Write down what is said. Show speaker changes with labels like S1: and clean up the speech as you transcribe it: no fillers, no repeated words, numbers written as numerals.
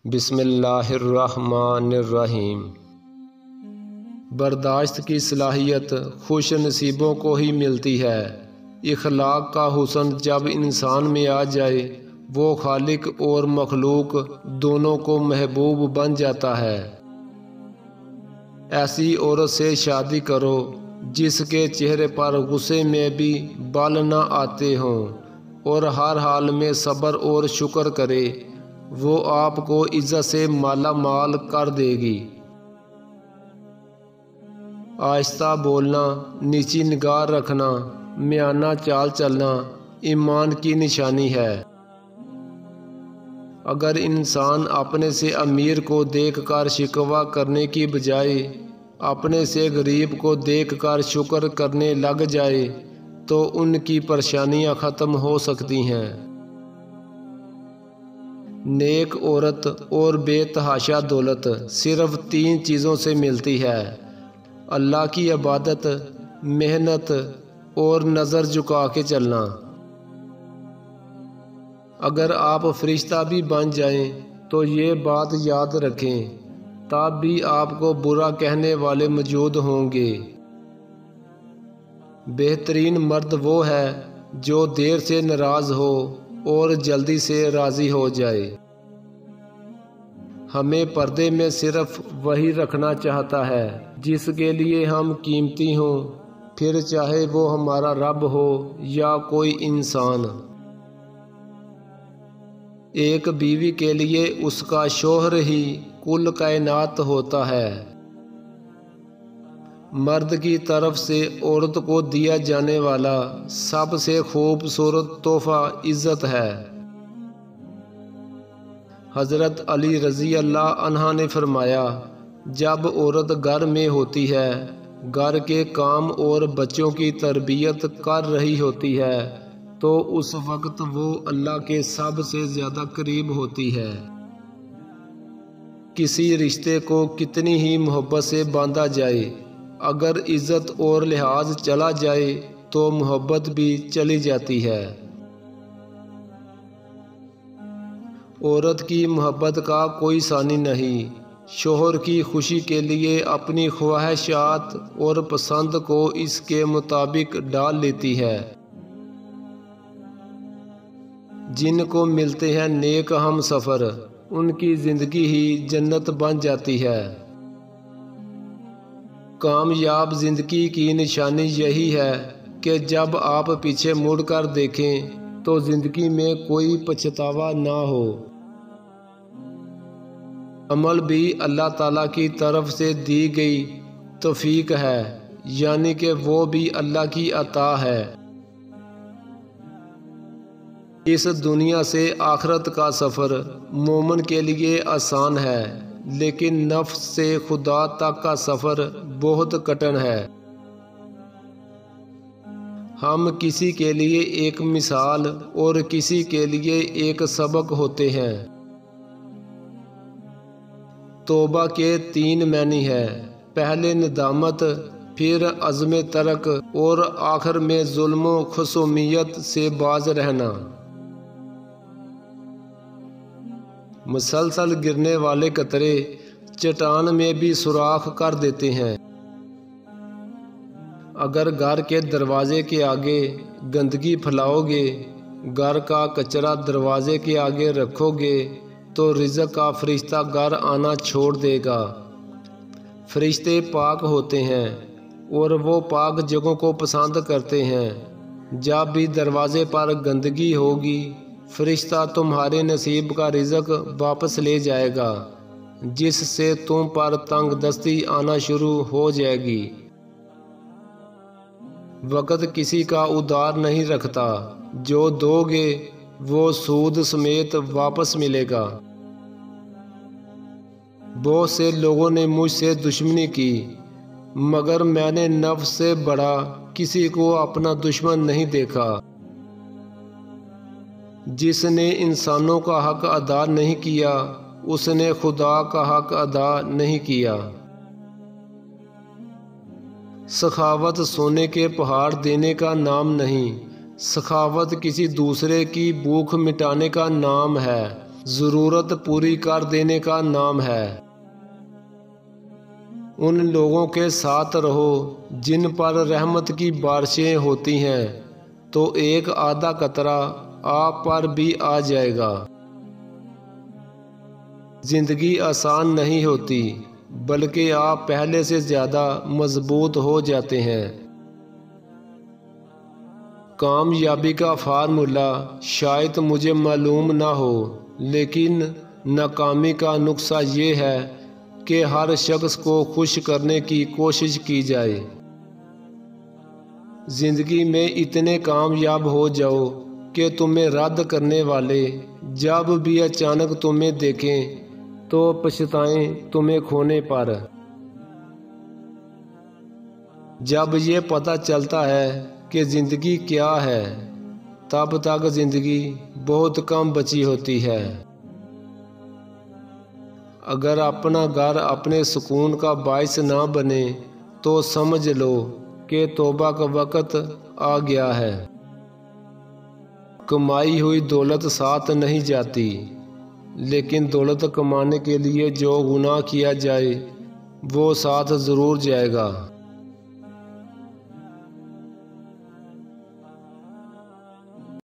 S1: بسم اللہ الرحمن الرحیم۔ برداشت کی صلاحیت خوش نصیبوں کو ہی ملتی ہے۔ اخلاق کا حسن جب انسان میں آ جائے وہ خالق اور مخلوق دونوں کو محبوب بن جاتا ہے۔ ایسی عورت سے شادی کرو جس کے چہرے پر غصے میں بھی بال نہ آتے ہوں اور ہر حال میں صبر اور شکر کرے، وہ آپ کو عزت سے مالا مال کر دے گی۔ آہستہ بولنا، نیچی نگاہ رکھنا، میانہ چال چلنا ایمان کی نشانی ہے۔ اگر انسان اپنے سے امیر کو دیکھ کر شکوہ کرنے کی بجائے اپنے سے غریب کو دیکھ کر شکر کرنے لگ جائے تو ان کی پریشانیاں ختم ہو سکتی ہیں۔ نیک عورت اور بے تحاشا دولت صرف 3 چیزوں سے ملتی ہے: اللہ کی عبادت، محنت اور نظر جھکا کے چلنا۔ اگر آپ فرشتہ بھی بن جائیں تو یہ بات یاد رکھیں، تب بھی آپ کو برا کہنے والے موجود ہوں گے۔ بہترین مرد وہ ہے جو دیر سے ناراض ہو اور جلدی سے راضی ہو جائے۔ ہمیں پردے میں صرف وہی رکھنا چاہتا ہے جس کے لیے ہم قیمتی ہوں، پھر چاہے وہ ہمارا رب ہو یا کوئی انسان۔ ایک بیوی کے لیے اس کا شوہر ہی کل کائنات ہوتا ہے۔ مرد کی طرف سے عورت کو دیا جانے والا سب سے خوبصورت تحفہ عزت ہے۔ حضرت علی رضی اللہ عنہ نے فرمایا، جب عورت گھر میں ہوتی ہے، گھر کے کام اور بچوں کی تربیت کر رہی ہوتی ہے، تو اس وقت وہ اللہ کے سب سے زیادہ قریب ہوتی ہے۔ کسی رشتے کو کتنی ہی محبت سے باندھا جائے، اگر عزت اور لحاظ چلا جائے تو محبت بھی چلی جاتی ہے۔ عورت کی محبت کا کوئی ثانی نہیں، شوہر کی خوشی کے لیے اپنی خواہشات اور پسند کو اس کے مطابق ڈال لیتی ہے۔ جن کو ملتے ہیں نیک ہم سفر، ان کی زندگی ہی جنت بن جاتی ہے۔ کامیاب زندگی کی نشانی یہی ہے کہ جب آپ پیچھے مڑ کر دیکھیں تو زندگی میں کوئی پچھتاوا نہ ہو۔ عمل بھی اللہ تعالیٰ کی طرف سے دی گئی توفیق ہے، یعنی کہ وہ بھی اللہ کی عطا ہے۔ اس دنیا سے آخرت کا سفر مومن کے لیے آسان ہے، لیکن نفس سے خدا تک کا سفر بہت کٹھن ہے۔ ہم کسی کے لیے ایک مثال اور کسی کے لیے ایک سبق ہوتے ہیں۔ توبہ کے 3 معنی ہیں: پہلے ندامت، پھر عزم ترک اور آخر میں ظلم و خصومیت سے باز رہنا۔ مسلسل گرنے والے قطرے چٹان میں بھی سوراخ کر دیتے ہیں۔ اگر گھر کے دروازے کے آگے گندگی پھیلاؤ گے، گھر کا کچرا دروازے کے آگے رکھو گے تو رزق کا فرشتہ گھر آنا چھوڑ دے گا۔ فرشتے پاک ہوتے ہیں اور وہ پاک جگہوں کو پسند کرتے ہیں۔ جب بھی دروازے پر گندگی ہوگی، فرشتہ تمہارے نصیب کا رزق واپس لے جائے گا، جس سے تم پر تنگ دستی آنا شروع ہو جائے گی۔ وقت کسی کا ادھار نہیں رکھتا، جو دو گے وہ سود سمیت واپس ملے گا۔ بہت سے لوگوں نے مجھ سے دشمنی کی، مگر میں نے نفس سے بڑا کسی کو اپنا دشمن نہیں دیکھا۔ جس نے انسانوں کا حق ادا نہیں کیا، اس نے خدا کا حق ادا نہیں کیا۔ سخاوت سونے کے پہاڑ دینے کا نام نہیں، سخاوت کسی دوسرے کی بھوک مٹانے کا نام ہے۔ ضرورت پوری کر دینے کا نام ہے۔ ان لوگوں کے ساتھ رہو جن پر رحمت کی بارشیں ہوتی ہیں تو ایک آدھا قطرہ آپ پر بھی آ جائے گا۔ زندگی آسان نہیں ہوتی بلکہ آپ پہلے سے زیادہ مضبوط ہو جاتے ہیں۔ کامیابی کا فارمولہ شاید مجھے معلوم نہ ہو، لیکن ناکامی کا نقصہ یہ ہے کہ ہر شخص کو خوش کرنے کی کوشش کی جائے۔ زندگی میں اتنے کامیاب ہو جاؤ کہ تمہیں رد کرنے والے جب بھی اچانک تمہیں دیکھیں تو پچھتائیں تمہیں کھونے پر۔ جب یہ پتہ چلتا ہے کہ زندگی کیا ہے، تب تک زندگی بہت کم بچی ہوتی ہے۔ اگر اپنا گھر اپنے سکون کا باعث نہ بنے تو سمجھ لو کہ توبہ کا وقت آ گیا ہے۔ کمائی ہوئی دولت ساتھ نہیں جاتی، لیکن دولت کمانے کے لیے جو گناہ کیا جائے وہ ساتھ ضرور جائے گا۔